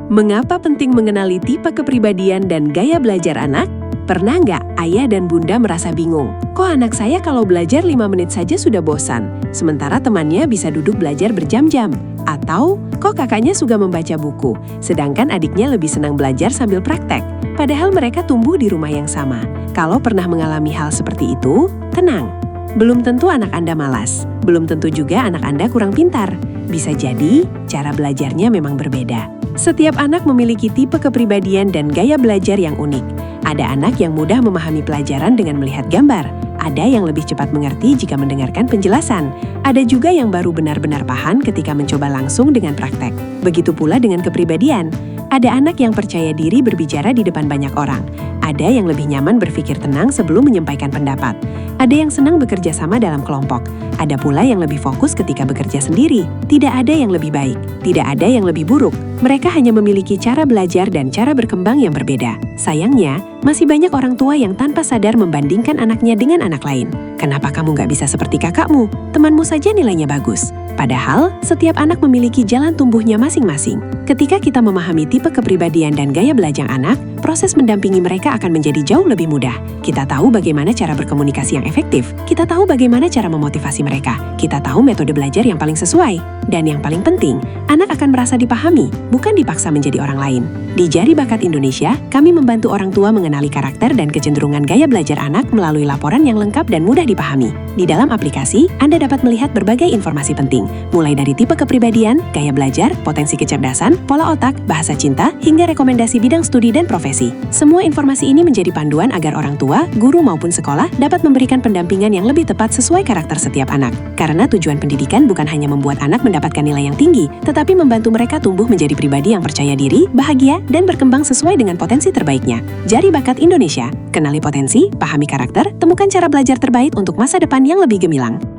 Mengapa penting mengenali tipe kepribadian dan gaya belajar anak? Pernah nggak ayah dan bunda merasa bingung? Kok anak saya kalau belajar 5 menit saja sudah bosan, sementara temannya bisa duduk belajar berjam-jam? Atau, kok kakaknya suka membaca buku, sedangkan adiknya lebih senang belajar sambil praktek? Padahal mereka tumbuh di rumah yang sama. Kalau pernah mengalami hal seperti itu, tenang. Belum tentu anak Anda malas, belum tentu juga anak Anda kurang pintar. Bisa jadi, cara belajarnya memang berbeda. Setiap anak memiliki tipe kepribadian dan gaya belajar yang unik. Ada anak yang mudah memahami pelajaran dengan melihat gambar. Ada yang lebih cepat mengerti jika mendengarkan penjelasan. Ada juga yang baru benar-benar paham ketika mencoba langsung dengan praktek. Begitu pula dengan kepribadian. Ada anak yang percaya diri berbicara di depan banyak orang. Ada yang lebih nyaman berpikir tenang sebelum menyampaikan pendapat. Ada yang senang bekerja sama dalam kelompok. Ada pula yang lebih fokus ketika bekerja sendiri. Tidak ada yang lebih baik, tidak ada yang lebih buruk. Mereka hanya memiliki cara belajar dan cara berkembang yang berbeda. Sayangnya, masih banyak orang tua yang tanpa sadar membandingkan anaknya dengan anak lain. Kenapa kamu nggak bisa seperti kakakmu? Temanmu saja nilainya bagus. Padahal, setiap anak memiliki jalan tumbuhnya masing-masing. Ketika kita memahami tipe kepribadian dan gaya belajar anak, proses mendampingi mereka akan menjadi jauh lebih mudah. Kita tahu bagaimana cara berkomunikasi yang efektif. Kita tahu bagaimana cara memotivasi mereka. Kita tahu metode belajar yang paling sesuai. Dan yang paling penting, anak akan merasa dipahami, bukan dipaksa menjadi orang lain. Di Jari Bakat Indonesia, kami membantu orang tua mengenali karakter dan kecenderungan gaya belajar anak melalui laporan yang lengkap dan mudah dipahami. Di dalam aplikasi, Anda dapat melihat berbagai informasi penting, mulai dari tipe kepribadian, gaya belajar, potensi kecerdasan, pola otak, bahasa cinta, hingga rekomendasi bidang studi dan profesi. Semua informasi ini menjadi panduan agar orang tua, guru maupun sekolah dapat memberikan pendampingan yang lebih tepat sesuai karakter setiap anak. Karena tujuan pendidikan bukan hanya membuat anak mendapatkan nilai yang tinggi, tetapi membantu mereka tumbuh menjadi pribadi yang percaya diri, bahagia, dan berkembang sesuai dengan potensi terbaiknya. Jari Bakat Indonesia, kenali potensi, pahami karakter, temukan cara belajar terbaik untuk masa depan yang lebih gemilang.